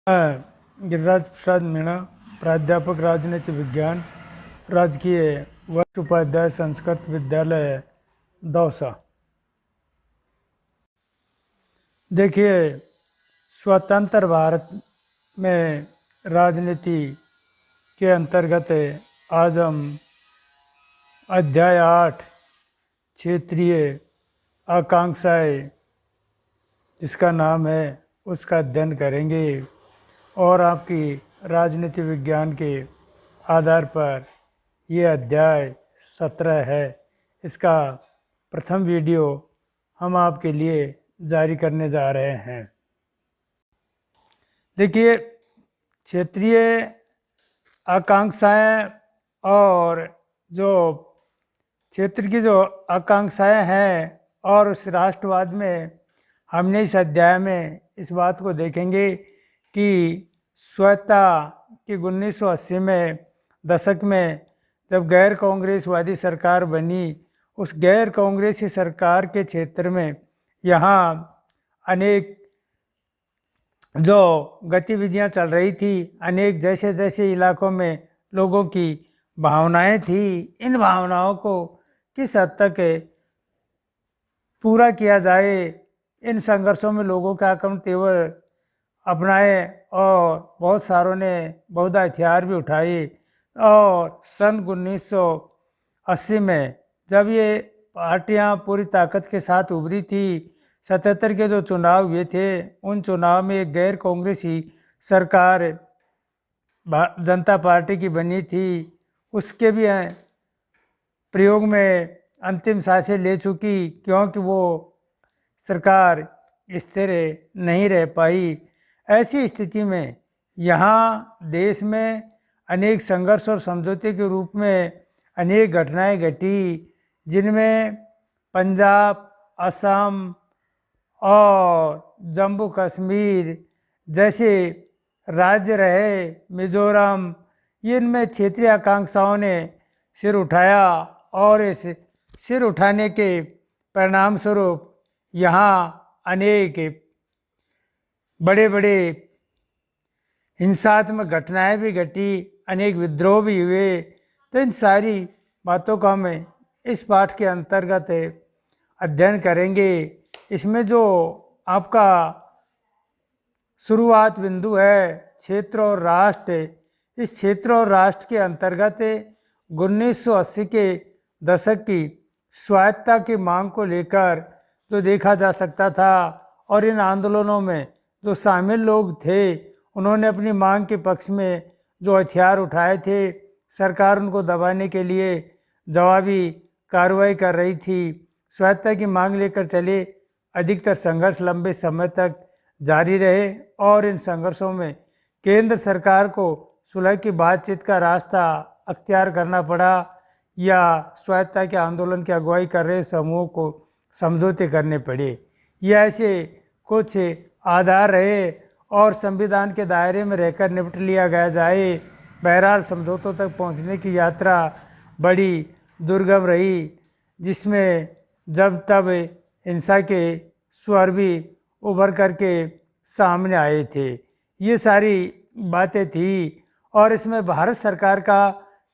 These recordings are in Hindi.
गिरिराज प्रसाद मीणा, प्राध्यापक राजनीति विज्ञान, राजकीय वरिष्ठ उपाध्याय संस्कृत विद्यालय दौसा। देखिए, स्वतंत्र भारत में राजनीति के अंतर्गत आज हम अध्याय 8 क्षेत्रीय आकांक्षाएं जिसका नाम है उसका अध्ययन करेंगे और आपकी राजनीति विज्ञान के आधार पर ये अध्याय 17 है। इसका प्रथम वीडियो हम आपके लिए जारी करने जा रहे हैं। देखिए, क्षेत्रीय आकांक्षाएं और जो क्षेत्र की जो आकांक्षाएं हैं और उस राष्ट्रवाद में हमने इस अध्याय में इस बात को देखेंगे कि स्वतः कि 1980 में दशक में जब गैर कांग्रेसवादी सरकार बनी, उस गैर कांग्रेसी सरकार के क्षेत्र में यहाँ अनेक जो गतिविधियां चल रही थी, अनेक जैसे जैसे इलाकों में लोगों की भावनाएं थी, इन भावनाओं को किस हद तक पूरा किया जाए, इन संघर्षों में लोगों का आक्रमण तेवर अपनाए और बहुत सारों ने बहुत हथियार भी उठाए। और सन 1980 में जब ये पार्टियां पूरी ताकत के साथ उभरी थी, 77 के जो चुनाव हुए थे, उन चुनाव में एक गैर कांग्रेसी सरकार जनता पार्टी की बनी थी। उसके भी प्रयोग में अंतिम सांसें ले चुकी, क्योंकि वो सरकार स्थिर नहीं रह पाई। ऐसी स्थिति में यहाँ देश में अनेक संघर्ष और समझौते के रूप में अनेक घटनाएं घटी, जिनमें पंजाब, असम और जम्मू कश्मीर जैसे राज्य रहे, मिजोरम, इनमें क्षेत्रीय आकांक्षाओं ने सिर उठाया और इस सिर उठाने के परिणाम स्वरूप यहाँ अनेक बड़े बड़े हिंसात्मक घटनाएं भी घटी, अनेक विद्रोह भी हुए। तो इन सारी बातों को हम इस पाठ के अंतर्गत अध्ययन करेंगे। इसमें जो आपका शुरुआत बिंदु है क्षेत्र और राष्ट्र, इस क्षेत्र और राष्ट्र के अंतर्गत 1980 के दशक की स्वायत्तता की मांग को लेकर जो देखा जा सकता था, और इन आंदोलनों में जो शामिल लोग थे उन्होंने अपनी मांग के पक्ष में जो हथियार उठाए थे, सरकार उनको दबाने के लिए जवाबी कार्रवाई कर रही थी। स्वायत्तता की मांग लेकर चले अधिकतर संघर्ष लंबे समय तक जारी रहे और इन संघर्षों में केंद्र सरकार को सुलह की बातचीत का रास्ता अख्तियार करना पड़ा या स्वायत्तता के आंदोलन की अगुवाई कर रहे समूहों को समझौते करने पड़े। ये ऐसे कुछ आधार रहे और संविधान के दायरे में रहकर निपट लिया गया जाए। बहरहाल समझौतों तक पहुंचने की यात्रा बड़ी दुर्गम रही, जिसमें जब तब हिंसा के स्वर भी उभर करके सामने आए थे। ये सारी बातें थी और इसमें भारत सरकार का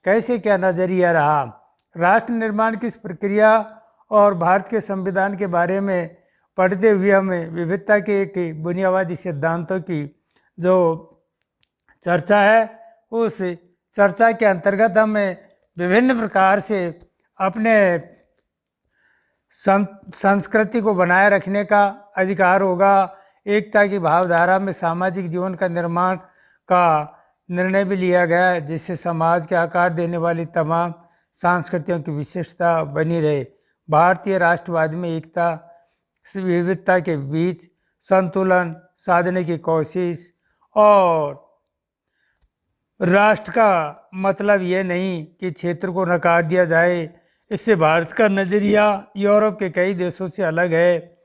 कैसे क्या नज़रिया रहा, राष्ट्र निर्माण की इस प्रक्रिया और भारत के संविधान के बारे में पढ़ते हुए हमें विविधता के एक बुनियादी सिद्धांतों की जो चर्चा है, उस चर्चा के अंतर्गत हमें विभिन्न प्रकार से अपने संस्कृति को बनाए रखने का अधिकार होगा। एकता की भावधारा में सामाजिक जीवन का निर्माण का निर्णय भी लिया गया है, जिससे समाज के आकार देने वाली तमाम संस्कृतियों की विशेषता बनी रहे। भारतीय राष्ट्रवाद में एकता विविधता के बीच संतुलन साधने की कोशिश, और राष्ट्र का मतलब ये नहीं कि क्षेत्र को नकार दिया जाए। इससे भारत का नज़रिया यूरोप के कई देशों से अलग है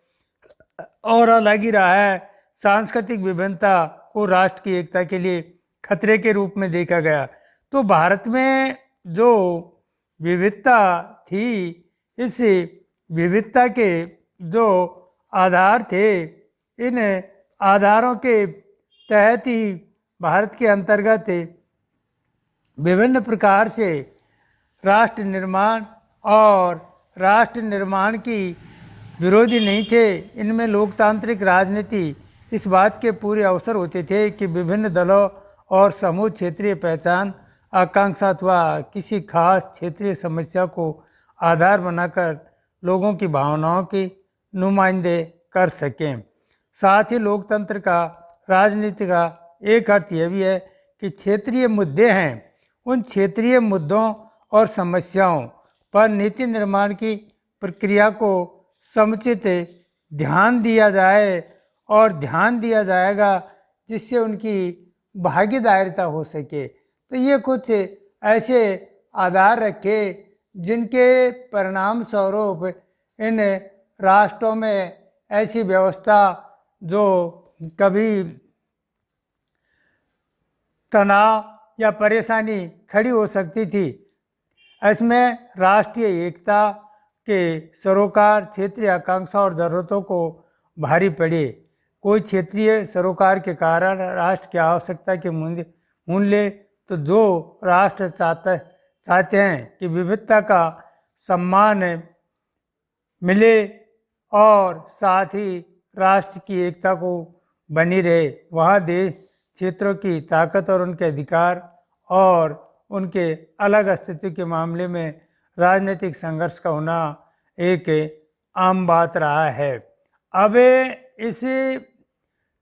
और अलग ही रहा है। सांस्कृतिक विभिन्नता को राष्ट्र की एकता के लिए खतरे के रूप में देखा गया। तो भारत में जो विविधता थी, इस विविधता के जो आधार थे, इन आधारों के तहत ही भारत के अंतर्गत विभिन्न प्रकार से राष्ट्र निर्माण और राष्ट्र निर्माण की विरोधी नहीं थे। इनमें लोकतांत्रिक राजनीति इस बात के पूरे अवसर होते थे कि विभिन्न दलों और समूह क्षेत्रीय पहचान, आकांक्षा अथवा किसी खास क्षेत्रीय समस्या को आधार बनाकर लोगों की भावनाओं की नुमाइंदे कर सकें। साथ ही लोकतंत्र का राजनीति का एक अर्थ यह भी है कि क्षेत्रीय मुद्दे हैं, उन क्षेत्रीय मुद्दों और समस्याओं पर नीति निर्माण की प्रक्रिया को समुचित ध्यान दिया जाए और ध्यान दिया जाएगा जिससे उनकी भागीदारिता हो सके। तो ये कुछ ऐसे आधार रखे जिनके परिणाम स्वरूप इन राष्ट्रों में ऐसी व्यवस्था जो कभी तनाव या परेशानी खड़ी हो सकती थी, इसमें राष्ट्रीय एकता के सरोकार क्षेत्रीय आकांक्षा और ज़रूरतों को भारी पड़े। कोई क्षेत्रीय सरोकार के कारण राष्ट्र की आवश्यकता के मूल्य तो जो राष्ट्र चाहते हैं कि विविधता का सम्मान मिले और साथ ही राष्ट्र की एकता को बनी रहे, वहाँ देश क्षेत्रों की ताकत और उनके अधिकार और उनके अलग अस्तित्व के मामले में राजनीतिक संघर्ष का होना एक आम बात रहा है। अब इस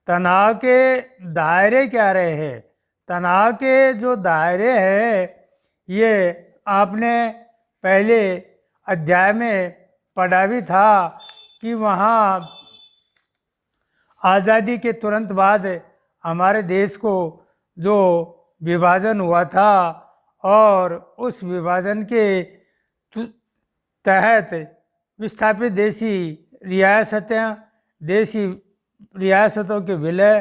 तनाव के दायरे क्या रहे हैं? तनाव के जो दायरे हैं ये आपने पहले अध्याय में पढ़ा भी था कि वहाँ आज़ादी के तुरंत बाद हमारे देश को जो विभाजन हुआ था और उस विभाजन के तहत विस्थापित देशी रियासतों के विलय,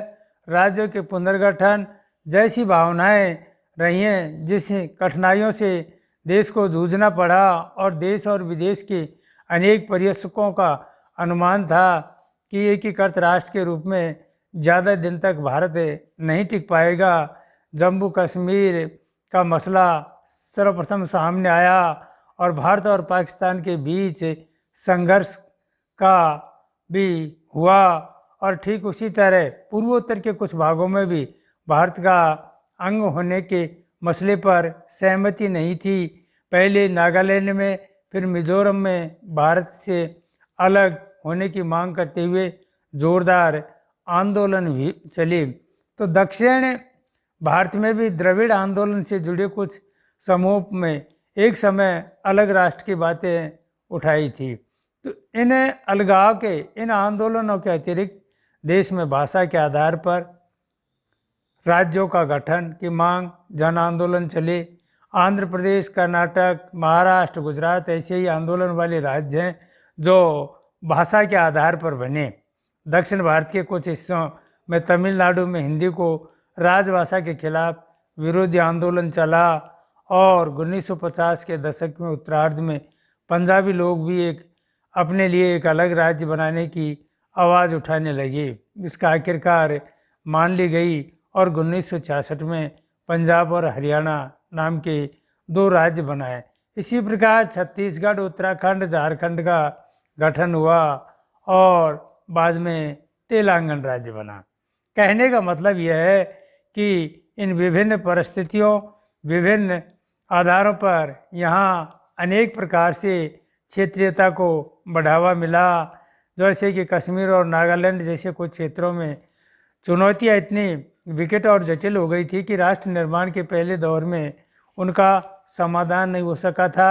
राज्यों के पुनर्गठन जैसी भावनाएं रही हैं, जिस कठिनाइयों से देश को जूझना पड़ा और देश और विदेश के अनेक पर्यवेक्षकों का अनुमान था कि एकीकृत राष्ट्र के रूप में ज़्यादा दिन तक भारत नहीं टिक पाएगा। जम्मू कश्मीर का मसला सर्वप्रथम सामने आया और भारत और पाकिस्तान के बीच संघर्ष का भी हुआ और ठीक उसी तरह पूर्वोत्तर के कुछ भागों में भी भारत का अंग होने के मसले पर सहमति नहीं थी। पहले नागालैंड में फिर मिजोरम में भारत से अलग होने की मांग करते हुए जोरदार आंदोलन भी चले। तो दक्षिण भारत में भी द्रविड़ आंदोलन से जुड़े कुछ समूह में एक समय अलग राष्ट्र की बातें उठाई थी। तो इन अलगाव के इन आंदोलनों के अतिरिक्त देश में भाषा के आधार पर राज्यों का गठन की मांग जन आंदोलन चले। आंध्र प्रदेश, कर्नाटक, महाराष्ट्र, गुजरात ऐसे ही आंदोलन वाले राज्य हैं जो भाषा के आधार पर बने। दक्षिण भारत के कुछ हिस्सों में तमिलनाडु में हिंदी को राजभाषा के खिलाफ विरोधी आंदोलन चला और 1950 के दशक में उत्तरार्ध में पंजाबी लोग भी अपने लिए एक अलग राज्य बनाने की आवाज़ उठाने लगे। इसका आखिरकार मान ली गई और 1966 में पंजाब और हरियाणा नाम के 2 राज्य बनाए। इसी प्रकार छत्तीसगढ़, उत्तराखंड, झारखंड का गठन हुआ और बाद में तेलंगाना राज्य बना। कहने का मतलब यह है कि इन विभिन्न परिस्थितियों, विभिन्न आधारों पर यहाँ अनेक प्रकार से क्षेत्रीयता को बढ़ावा मिला। जैसे कि कश्मीर और नागालैंड जैसे कुछ क्षेत्रों में चुनौतियाँ इतनी विकट और जटिल हो गई थी कि राष्ट्र निर्माण के पहले दौर में उनका समाधान नहीं हो सका था।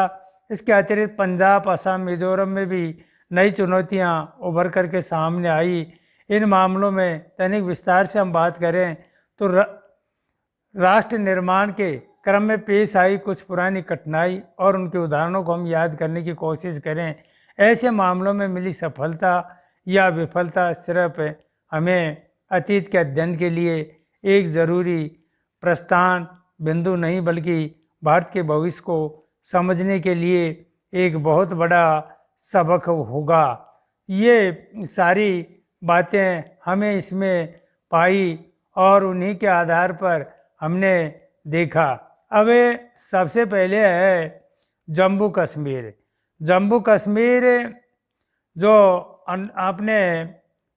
इसके अतिरिक्त पंजाब, असम, मिजोरम में भी नई चुनौतियाँ उभर कर के सामने आई। इन मामलों में तनिक विस्तार से हम बात करें तो राष्ट्र निर्माण के क्रम में पेश आई कुछ पुरानी कठिनाई और उनके उदाहरणों को हम याद करने की कोशिश करें। ऐसे मामलों में मिली सफलता या विफलता सिर्फ हमें अतीत के अध्ययन के लिए एक ज़रूरी प्रस्थान बिंदु नहीं, बल्कि भारत के भविष्य को समझने के लिए एक बहुत बड़ा सबक होगा। ये सारी बातें हमें इसमें पाई और उन्हीं के आधार पर हमने देखा। अब ये सबसे पहले है जम्मू कश्मीर। जम्मू कश्मीर जो आपने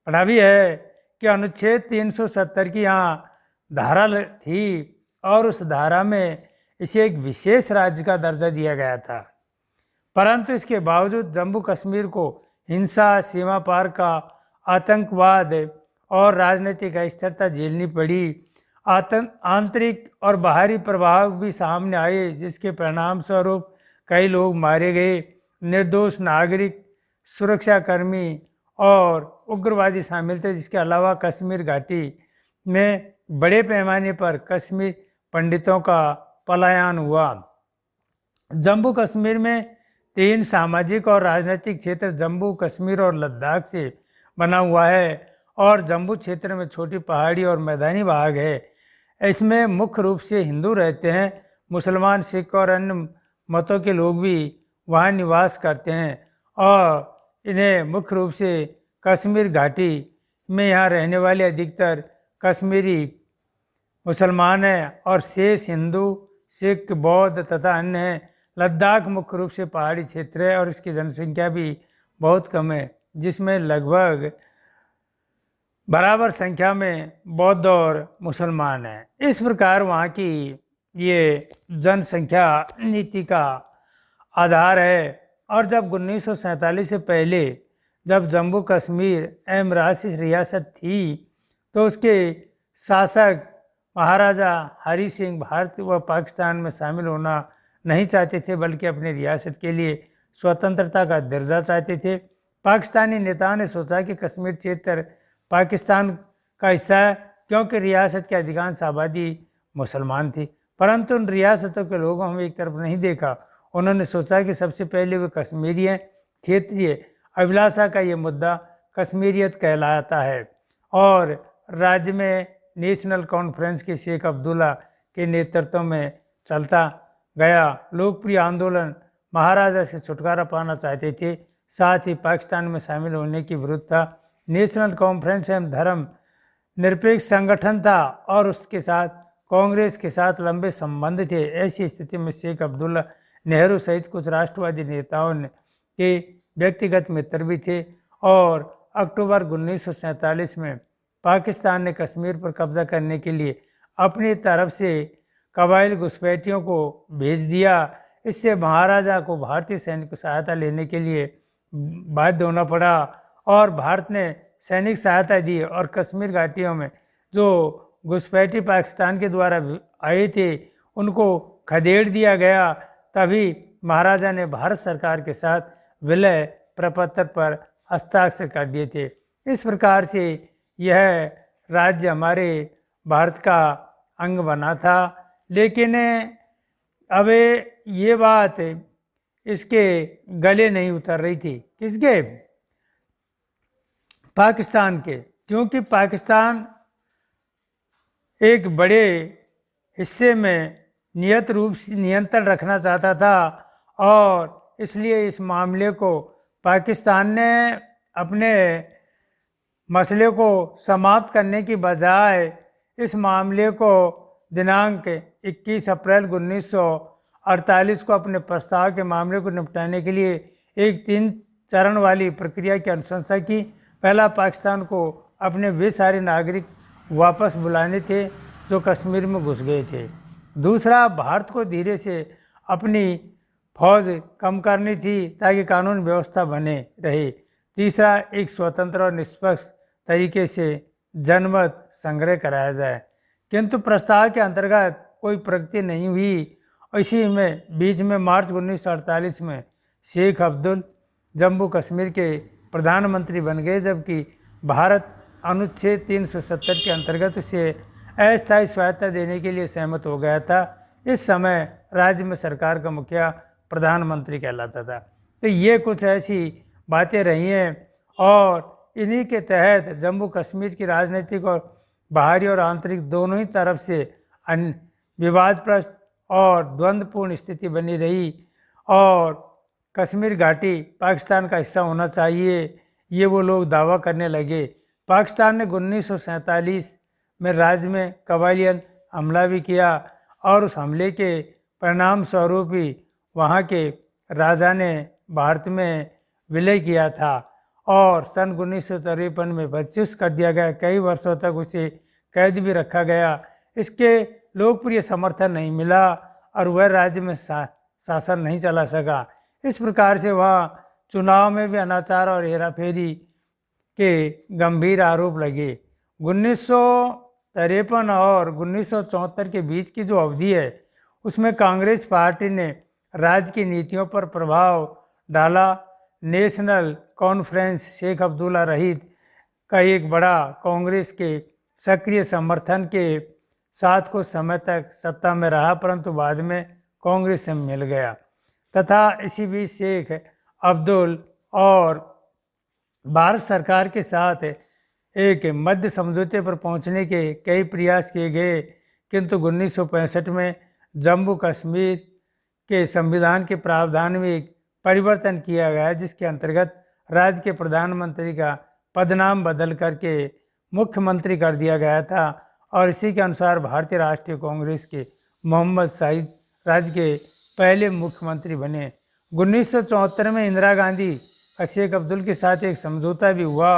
पढ़ा भी है कि अनुच्छेद 370 की यहाँ धारा थी और उस धारा में इसे एक विशेष राज्य का दर्जा दिया गया था, परंतु इसके बावजूद जम्मू कश्मीर को हिंसा, सीमा पार का आतंकवाद और राजनीतिक अस्थिरता झेलनी पड़ी। आंतरिक और बाहरी प्रभाव भी सामने आए, जिसके परिणाम स्वरूप कई लोग मारे गए, निर्दोष नागरिक, सुरक्षाकर्मी और उग्रवादी शामिल थे। जिसके अलावा कश्मीर घाटी में बड़े पैमाने पर कश्मीर पंडितों का पलायन हुआ। जम्मू कश्मीर में 3 सामाजिक और राजनीतिक क्षेत्र जम्मू कश्मीर और लद्दाख से बना हुआ है और जम्मू क्षेत्र में छोटी पहाड़ी और मैदानी भाग है। इसमें मुख्य रूप से हिंदू रहते हैं। मुसलमान, सिख और अन्य मतों के लोग भी वहाँ निवास करते हैं और इन्हें मुख्य रूप से कश्मीर घाटी में यहाँ रहने वाले अधिकतर कश्मीरी मुसलमान हैं और शेष हिंदू, सिख, बौद्ध तथा अन्य हैं। लद्दाख मुख्य रूप से पहाड़ी क्षेत्र है और इसकी जनसंख्या भी बहुत कम है, जिसमें लगभग बराबर संख्या में बौद्ध और मुसलमान हैं। इस प्रकार वहाँ की ये जनसंख्या नीति का आधार है। और जब 1947 से पहले जब जम्मू कश्मीर एमरासिस रियासत थी तो उसके शासक महाराजा हरी सिंह भारत व पाकिस्तान में शामिल होना नहीं चाहते थे, बल्कि अपनी रियासत के लिए स्वतंत्रता का दर्जा चाहते थे। पाकिस्तानी नेताओं ने सोचा कि कश्मीर क्षेत्र पाकिस्तान का हिस्सा है, क्योंकि रियासत की अधिकांश आबादी मुसलमान थी, परंतु उन रियासतों के लोगों ने एक तरफ नहीं देखा। उन्होंने सोचा कि सबसे पहले वे कश्मीरी हैं। क्षेत्रीय अभिलाषा का ये मुद्दा कश्मीरियत कहलाता है और राज्य में नेशनल कॉन्फ्रेंस के शेख अब्दुल्ला के नेतृत्व में चलता गया लोकप्रिय आंदोलन महाराजा से छुटकारा पाना चाहते थे, साथ ही पाकिस्तान में शामिल होने की विरुद्ध था। नेशनल कॉन्फ्रेंस एवं धर्म निरपेक्ष संगठन था और उसके साथ कांग्रेस के साथ लंबे संबंध थे। ऐसी स्थिति में शेख अब्दुल्ला नेहरू सहित कुछ राष्ट्रवादी नेताओं के व्यक्तिगत मित्र भी थे और अक्टूबर 1947 में पाकिस्तान ने कश्मीर पर कब्जा करने के लिए अपनी तरफ से कबाइली घुसपैठियों को भेज दिया। इससे महाराजा को भारतीय सैनिक को सहायता लेने के लिए बाध्य होना पड़ा और भारत ने सैनिक सहायता दी और कश्मीर घाटियों में जो घुसपैठी पाकिस्तान के द्वारा आए थे उनको खदेड़ दिया गया। तभी महाराजा ने भारत सरकार के साथ विलय प्रपत्र पर हस्ताक्षर कर दिए थे। इस प्रकार से यह राज्य हमारे भारत का अंग बना था। लेकिन अब ये बात इसके गले नहीं उतर रही थी। किसके? पाकिस्तान के, क्योंकि पाकिस्तान एक बड़े हिस्से में नियत रूप से नियंत्रण रखना चाहता था और इसलिए इस मामले को पाकिस्तान ने अपने मसले को समाप्त करने की बजाय इस मामले को दिनांक 21 अप्रैल 1948 को अपने प्रस्ताव के मामले को निपटाने के लिए एक 3 चरण वाली प्रक्रिया की अनुशंसा की। पहला, पाकिस्तान को अपने वे सारे नागरिक वापस बुलाने थे जो कश्मीर में घुस गए थे। दूसरा, भारत को धीरे से अपनी फौज कम करनी थी ताकि कानून व्यवस्था बने रहे। तीसरा, एक स्वतंत्र और निष्पक्ष तरीके से जनमत संग्रह कराया जाए, किंतु प्रस्ताव के अंतर्गत कोई प्रगति नहीं हुई। इसी में बीच में मार्च 1948 में शेख अब्दुल जम्मू कश्मीर के प्रधानमंत्री बन गए, जबकि भारत अनुच्छेद 370 के अंतर्गत उसे अस्थायी स्वायत्ता देने के लिए सहमत हो गया था। इस समय राज्य में सरकार का मुखिया प्रधानमंत्री कहलाता था। तो ये कुछ ऐसी बातें रही हैं और इन्हीं के तहत जम्मू कश्मीर की राजनीतिक और बाहरी और आंतरिक दोनों ही तरफ से विवादग्रस्त और द्वंद्वपूर्ण स्थिति बनी रही और कश्मीर घाटी पाकिस्तान का हिस्सा होना चाहिए, ये वो लोग दावा करने लगे। पाकिस्तान ने 1947 में राज्य में कबालियन हमला भी किया और उस हमले के परिणाम स्वरूप ही वहाँ के राजा ने भारत में विलय किया था और सन 1953 में बदचिस्त कर दिया गया। कई वर्षों तक उसे कैद भी रखा गया। इसके लोकप्रिय समर्थन नहीं मिला और वह राज्य में शासन नहीं चला सका। इस प्रकार से वह चुनाव में भी अनाचार और हेराफेरी के गंभीर आरोप लगे। 1953 और 1974 के बीच की जो अवधि है उसमें कांग्रेस पार्टी ने राज्य की नीतियों पर प्रभाव डाला। नेशनल कॉन्फ्रेंस शेख अब्दुल्ला रहीद का एक बड़ा कांग्रेस के सक्रिय समर्थन के साथ कुछ समय तक सत्ता में रहा, परंतु बाद में कांग्रेस से मिल गया तथा इसी बीच शेख अब्दुल और भारत सरकार के साथ एक मध्य समझौते पर पहुंचने के कई प्रयास किए गए, किंतु 1965 में जम्मू कश्मीर के संविधान के प्रावधान में एक परिवर्तन किया गया जिसके अंतर्गत राज्य के प्रधानमंत्री का पदनाम बदल करके मुख्यमंत्री कर दिया गया था और इसी के अनुसार भारतीय राष्ट्रीय कांग्रेस के मोहम्मद शाहिद राज्य के पहले मुख्यमंत्री बने। 1974 में इंदिरा गांधी का शेख अब्दुल के साथ एक समझौता भी हुआ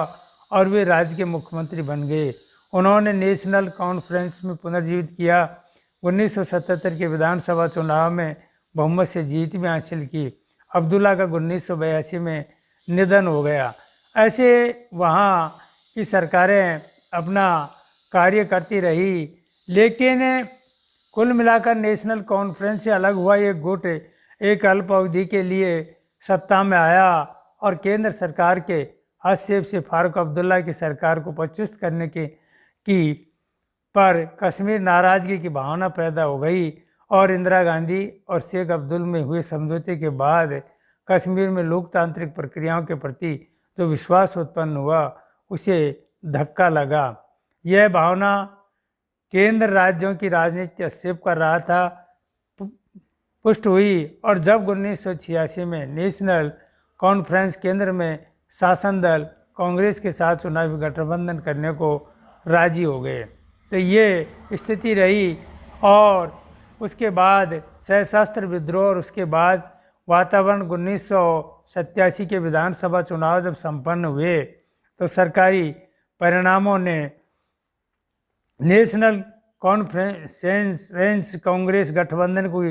और वे राज्य के मुख्यमंत्री बन गए। उन्होंने नेशनल कॉन्फ्रेंस में पुनर्जीवित किया। 1977 के विधानसभा चुनाव में बहुमत से जीत भी हासिल की। अब्दुल्ला का 1982 में निधन हो गया। ऐसे वहाँ की सरकारें अपना कार्य करती रही, लेकिन कुल मिलाकर नेशनल कॉन्फ्रेंस से अलग हुआ एक गुट एक अल्प अवधि के लिए सत्ता में आया और केंद्र सरकार के हस्तक्षेप से फारूक अब्दुल्ला की सरकार को पदच्युत करने की पर कश्मीर नाराजगी की भावना पैदा हो गई और इंदिरा गांधी और शेख अब्दुल में हुए समझौते के बाद कश्मीर में लोकतांत्रिक प्रक्रियाओं के प्रति जो विश्वास उत्पन्न हुआ उसे धक्का लगा। यह भावना केंद्र राज्यों की राजनीति हस्तक्षेप कर रहा था पुष्ट हुई और जब 1986 में नेशनल कॉन्फ्रेंस केंद्र में शासन दल कांग्रेस के साथ चुनावी गठबंधन करने को राजी हो गए तो ये स्थिति रही और उसके बाद सशस्त्र विद्रोह और उसके बाद वातावरण 1987 के विधानसभा चुनाव जब संपन्न हुए तो सरकारी परिणामों ने नेशनल कॉन्फ्रेंस कांग्रेस गठबंधन को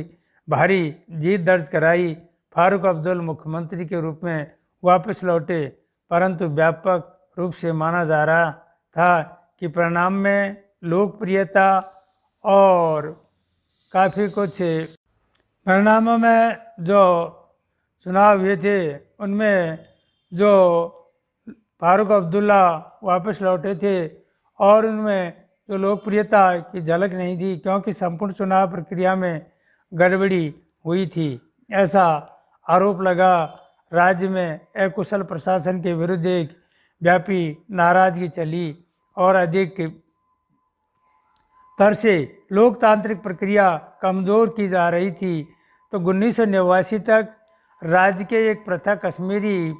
भारी जीत दर्ज कराई। फारूक अब्दुल मुख्यमंत्री के रूप में वापस लौटे, परंतु व्यापक रूप से माना जा रहा था कि परिणाम में लोकप्रियता और काफ़ी कुछ परिणामों में जो चुनाव हुए थे उनमें जो फारूक अब्दुल्ला वापस लौटे थे और उनमें जो लोकप्रियता की झलक नहीं थी क्योंकि संपूर्ण चुनाव प्रक्रिया में गड़बड़ी हुई थी, ऐसा आरोप लगा। राज्य में अकुशल प्रशासन के विरुद्ध एक व्यापी नाराजगी चली और अधिक तर से लोकतांत्रिक प्रक्रिया कमज़ोर की जा रही थी। तो 1989 तक राज्य के एक पृथक कश्मीरी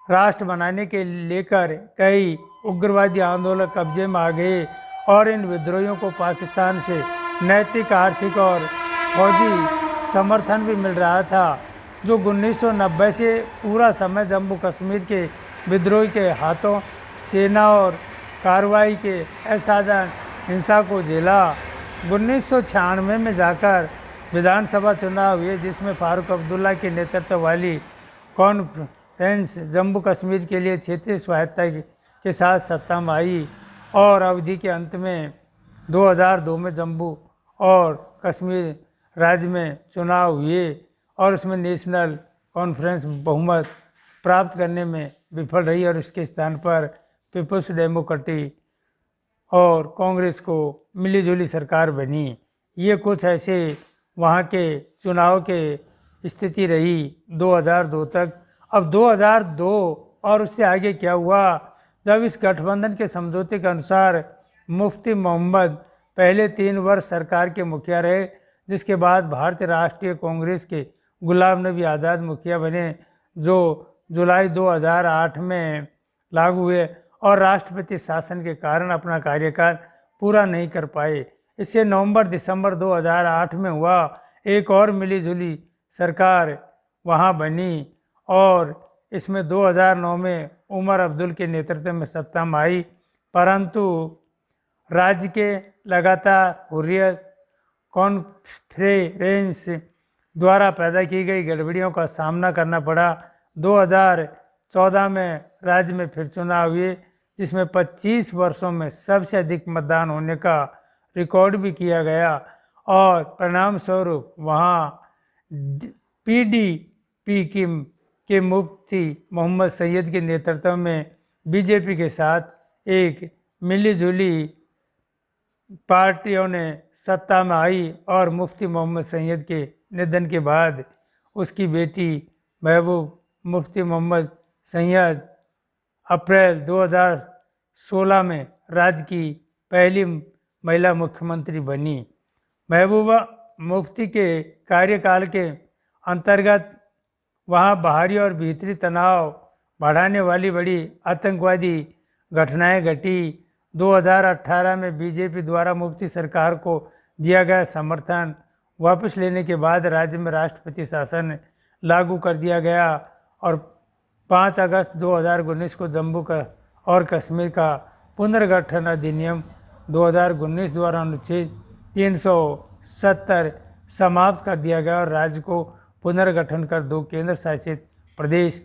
राष्ट्र बनाने के लेकर कई उग्रवादी आंदोलन कब्जे में आ गए और इन विद्रोहियों को पाकिस्तान से नैतिक, आर्थिक और फौजी समर्थन भी मिल रहा था, जो 1990 से पूरा समय जम्मू कश्मीर के विद्रोही के हाथों सेना और कार्रवाई के असाधारण हिंसा को झेला। 1996 में जाकर विधानसभा चुनाव हुए जिसमें फारूक अब्दुल्ला के नेतृत्व वाली कॉन्फ्रेंस जम्मू कश्मीर के लिए क्षेत्रीय स्वायत्तता के साथ सत्ता में आई और अवधि के अंत में 2002 में जम्मू और कश्मीर राज्य में चुनाव हुए और उसमें नेशनल कॉन्फ्रेंस बहुमत प्राप्त करने में विफल रही और इसके स्थान पर पीपल्स डेमोक्रेटिक और कांग्रेस को मिलीजुली सरकार बनी। ये कुछ ऐसे वहाँ के चुनाव के स्थिति रही 2002 तक। अब 2002 और उससे आगे क्या हुआ, जब इस गठबंधन के समझौते के अनुसार मुफ्ती मोहम्मद पहले 3 वर्ष सरकार के मुखिया रहे, जिसके बाद भारतीय राष्ट्रीय कांग्रेस के गुलाम नबी आज़ाद मुखिया बने, जो जुलाई 2008 में लागू हुए और राष्ट्रपति शासन के कारण अपना कार्यकाल पूरा नहीं कर पाए। इससे नवंबर दिसंबर 2008 में हुआ एक और मिलीजुली सरकार वहां बनी और इसमें 2009 में उमर अब्दुल के नेतृत्व में सत्ता में आई, परंतु राज्य के लगातार हुर्रियत कॉन्फ्रेंस द्वारा पैदा की गई गड़बड़ियों का सामना करना पड़ा। 2014 में राज्य में फिर चुनाव हुए, जिसमें 25 वर्षों में सबसे अधिक मतदान होने का रिकॉर्ड भी किया गया और परिणाम स्वरूप वहाँ पीडीपी के मुफ्ती मोहम्मद सैयद के नेतृत्व में बीजेपी के साथ एक मिलीजुली पार्टियों ने सत्ता में आई और मुफ्ती मोहम्मद सैयद के निधन के बाद उसकी बेटी महबूब मुफ्ती मोहम्मद सैयद अप्रैल 2016 में राज्य की पहली महिला मुख्यमंत्री बनी। महबूबा मुफ्ती के कार्यकाल के अंतर्गत वहाँ बाहरी और भीतरी तनाव बढ़ाने वाली बड़ी आतंकवादी घटनाएं घटी। 2018 में बीजेपी द्वारा मुफ्ती सरकार को दिया गया समर्थन वापस लेने के बाद राज्य में राष्ट्रपति शासन लागू कर दिया गया और 5 अगस्त 2019 को जम्मू और कश्मीर का पुनर्गठन अधिनियम 2019 द्वारा अनुच्छेद 370 समाप्त कर दिया गया और राज्य को पुनर्गठन कर 2 केंद्र शासित प्रदेश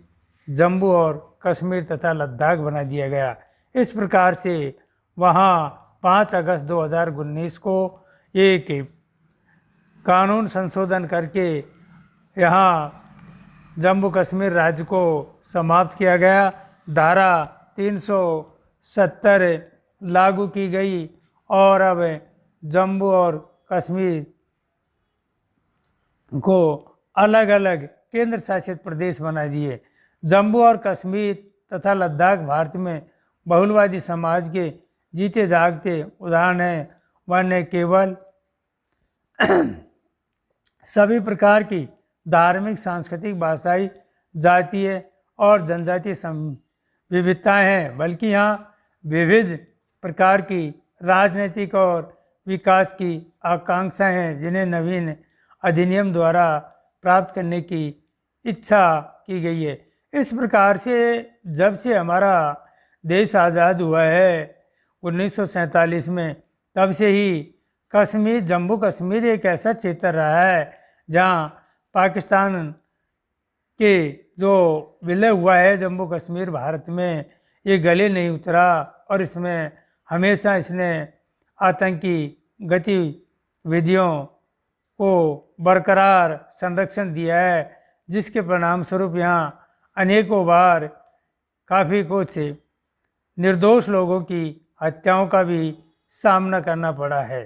जम्मू और कश्मीर तथा लद्दाख बना दिया गया। इस प्रकार से वहाँ 5 अगस्त 2019 को एक कानून संशोधन करके यहाँ जम्मू कश्मीर राज्य को समाप्त किया गया। धारा 370 लागू की गई और अब जम्मू और कश्मीर को अलग अलग केंद्र शासित प्रदेश बना दिए। जम्मू और कश्मीर तथा लद्दाख भारत में बहुलवादी समाज के जीते जागते उदाहरण हैं। वह न केवल सभी प्रकार की धार्मिक, सांस्कृतिक, भाषाई, जातीय और जनजातीय विविधताएं हैं, बल्कि यहाँ विविध प्रकार की राजनीतिक और विकास की आकांक्षाएं हैं, जिन्हें नवीन अधिनियम द्वारा प्राप्त करने की इच्छा की गई है। इस प्रकार से जब से हमारा देश आज़ाद हुआ है 1947 में, तब से ही कश्मीर, जम्मू कश्मीर एक ऐसा क्षेत्र रहा है जहाँ पाकिस्तान के जो विलय हुआ है जम्मू कश्मीर भारत में, ये गले नहीं उतरा और इसमें हमेशा इसने आतंकी गतिविधियों को बरकरार संरक्षण दिया है, जिसके परिणाम स्वरूप यहाँ अनेकों बार काफ़ी कुछ निर्दोष लोगों की हत्याओं का भी सामना करना पड़ा है।